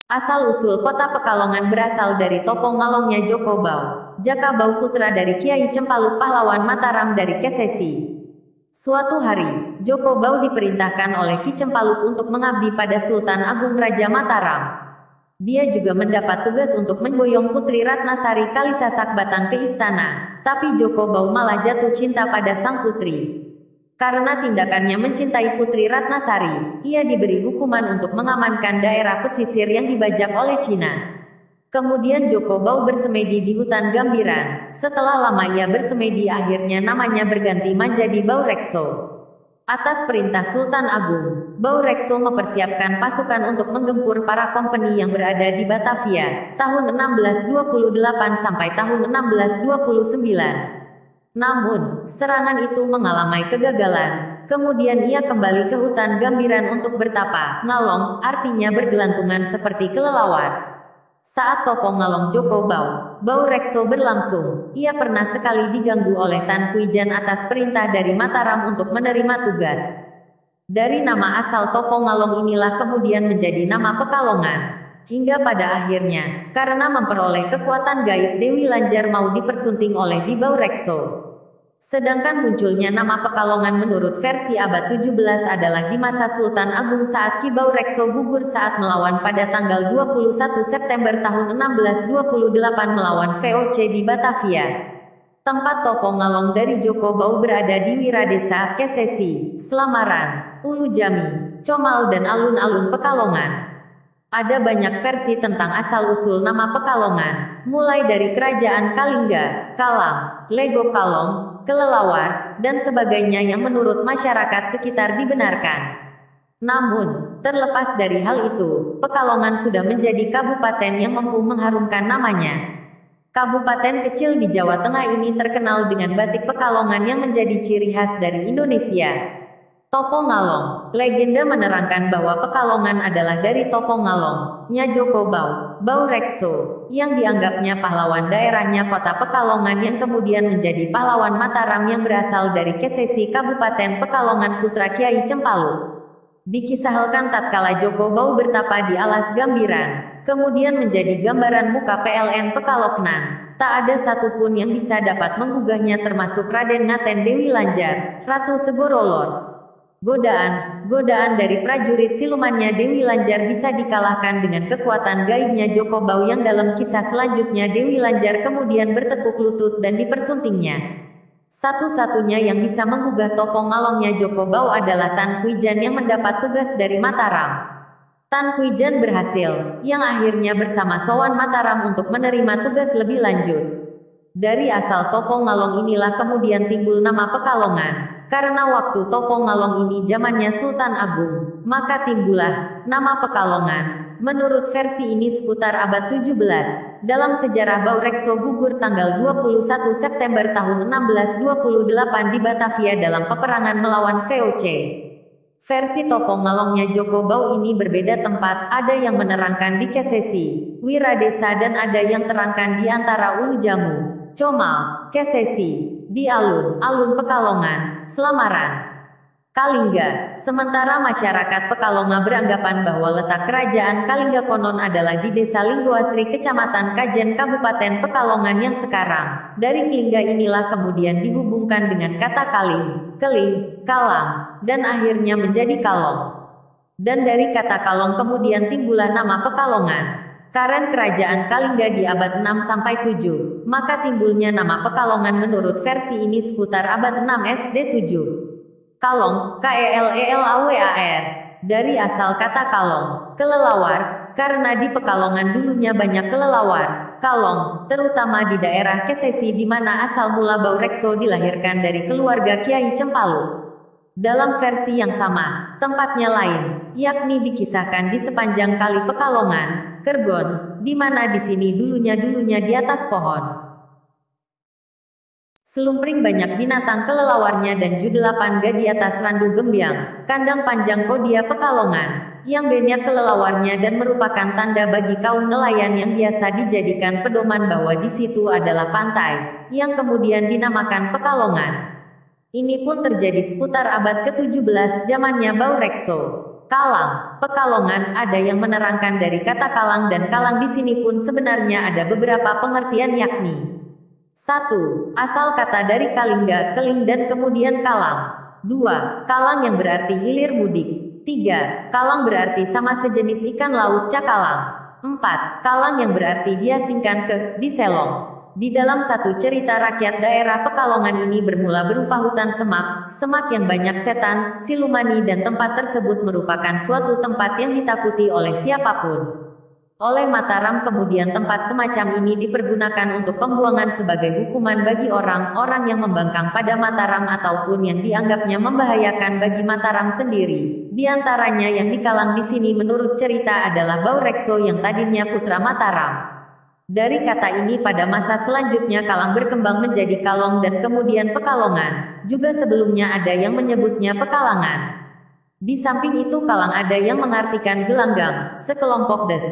Asal-usul kota Pekalongan berasal dari topo ngalongnya Joko Bau. Jaka Bau putra dari Kiai Cempaluk pahlawan Mataram dari Kesesi. Suatu hari, Joko Bau diperintahkan oleh Ki Cempaluk untuk mengabdi pada Sultan Agung Raja Mataram. Dia juga mendapat tugas untuk memboyong Putri Ratnasari Kalisasak Batang ke istana, tapi Joko Bau malah jatuh cinta pada sang putri. Karena tindakannya mencintai Putri Ratnasari, ia diberi hukuman untuk mengamankan daerah pesisir yang dibajak oleh Cina. Kemudian Joko Bau bersemedi di hutan Gambiran. Setelah lama ia bersemedi, akhirnya namanya berganti menjadi Bau Rekso. Atas perintah Sultan Agung, Bau Rekso mempersiapkan pasukan untuk menggempur para kompeni yang berada di Batavia, tahun 1628 sampai tahun 1629. Namun, serangan itu mengalami kegagalan. Kemudian ia kembali ke hutan Gambiran untuk bertapa. Ngalong, artinya bergelantungan seperti kelelawar. Saat topo ngalong Joko Bau, Bau Rekso berlangsung, ia pernah sekali diganggu oleh Tan Kuijan atas perintah dari Mataram untuk menerima tugas. Dari nama asal topo ngalong inilah kemudian menjadi nama Pekalongan. Hingga pada akhirnya, karena memperoleh kekuatan gaib, Dewi Lanjar mau dipersunting oleh Di Bau Rekso. Sedangkan munculnya nama Pekalongan menurut versi abad 17 adalah di masa Sultan Agung saat Ki Bau Rekso gugur saat melawan pada tanggal 21 September tahun 1628 melawan VOC di Batavia. Tempat topo ngalong dari Joko Bau berada di Wiradesa, Kesesi, Slamaran, Ulu Jami, Comal dan alun-alun Pekalongan. Ada banyak versi tentang asal-usul nama Pekalongan, mulai dari Kerajaan Kalingga, Kalang, Lego Kalong, kelelawar, dan sebagainya yang menurut masyarakat sekitar dibenarkan. Namun, terlepas dari hal itu, Pekalongan sudah menjadi kabupaten yang mampu mengharumkan namanya. Kabupaten kecil di Jawa Tengah ini terkenal dengan batik Pekalongan yang menjadi ciri khas dari Indonesia. Topo Ngalong, legenda menerangkan bahwa Pekalongan adalah dari Topo Ngalong, nya Joko Bau, Bau Rekso, yang dianggapnya pahlawan daerahnya kota Pekalongan yang kemudian menjadi pahlawan Mataram yang berasal dari Kesesi Kabupaten Pekalongan putra Kiai Cempaluk. Dikisahkan tatkala Joko Bau bertapa di alas Gambiran, kemudian menjadi gambaran muka PLN Pekaloknan. Tak ada satupun yang bisa dapat menggugahnya termasuk Raden Ngaten Dewi Lanjar, Ratu Segorolor. Godaan dari prajurit silumannya Dewi Lanjar bisa dikalahkan dengan kekuatan gaibnya Joko Bau yang dalam kisah selanjutnya Dewi Lanjar kemudian bertekuk lutut dan dipersuntingnya. Satu-satunya yang bisa menggugah topo ngalongnya Joko Bau adalah Tan Kuijan yang mendapat tugas dari Mataram. Tan Kuijan berhasil, yang akhirnya bersama Sowan Mataram untuk menerima tugas lebih lanjut. Dari asal topo ngalong inilah kemudian timbul nama Pekalongan. Karena waktu topo ngalong ini zamannya Sultan Agung, maka timbullah nama Pekalongan. Menurut versi ini seputar abad 17, dalam sejarah Bau Rekso gugur tanggal 21 September tahun 1628 di Batavia dalam peperangan melawan VOC. Versi topo ngalongnya Joko Bau ini berbeda tempat, ada yang menerangkan di Kesesi, Wiradesa dan ada yang terangkan di antara Ulu Jamu, Comal, Kesesi, di alun-alun Pekalongan, Slamaran, Kalingga. Sementara masyarakat Pekalongan beranggapan bahwa letak kerajaan Kalingga konon adalah di Desa Linggoasri Kecamatan Kajen Kabupaten Pekalongan yang sekarang. Dari Kalingga inilah kemudian dihubungkan dengan kata Kaling, Keling, Kalang, dan akhirnya menjadi Kalong. Dan dari kata Kalong kemudian timbullah nama Pekalongan. Karen kerajaan Kalingga di abad 6-7, maka timbulnya nama Pekalongan menurut versi ini seputar abad 6 SD 7. Kalong, K-E-L-E-L-A-W-A-R, dari asal kata kalong, kelelawar, karena di Pekalongan dulunya banyak kelelawar, kalong, terutama di daerah Kesesi di mana asal mula Bau Rekso dilahirkan dari keluarga Kiai Cempaluk. Dalam versi yang sama, tempatnya lain, yakni dikisahkan di sepanjang kali Pekalongan, Kergon, di mana di sini dulunya di atas pohon selumpring banyak binatang kelelawarnya dan judelapan di atas randu gembiang, kandang panjang Kodia Pekalongan, yang banyak kelelawarnya dan merupakan tanda bagi kaum nelayan yang biasa dijadikan pedoman bahwa di situ adalah pantai, yang kemudian dinamakan Pekalongan. Ini pun terjadi seputar abad ke-17 zamannya Bau Rekso. Kalang, Pekalongan, ada yang menerangkan dari kata kalang dan kalang di sini pun sebenarnya ada beberapa pengertian yakni 1. Asal kata dari kalingga, keling dan kemudian kalang. 2. Kalang yang berarti hilir mudik. 3. Kalang berarti sama sejenis ikan laut cakalang. 4. Kalang yang berarti diasingkan ke, diselong. Di dalam satu cerita rakyat daerah Pekalongan ini bermula berupa hutan semak, semak yang banyak setan, silumani dan tempat tersebut merupakan suatu tempat yang ditakuti oleh siapapun. Oleh Mataram kemudian tempat semacam ini dipergunakan untuk pembuangan sebagai hukuman bagi orang-orang yang membangkang pada Mataram ataupun yang dianggapnya membahayakan bagi Mataram sendiri. Di antaranya yang dikalang di sini menurut cerita adalah Baurekso yang tadinya putra Mataram. Dari kata ini pada masa selanjutnya Kalang berkembang menjadi Kalong dan kemudian Pekalongan. Juga sebelumnya ada yang menyebutnya Pekalangan. Di samping itu Kalang ada yang mengartikan gelanggang, sekelompok des.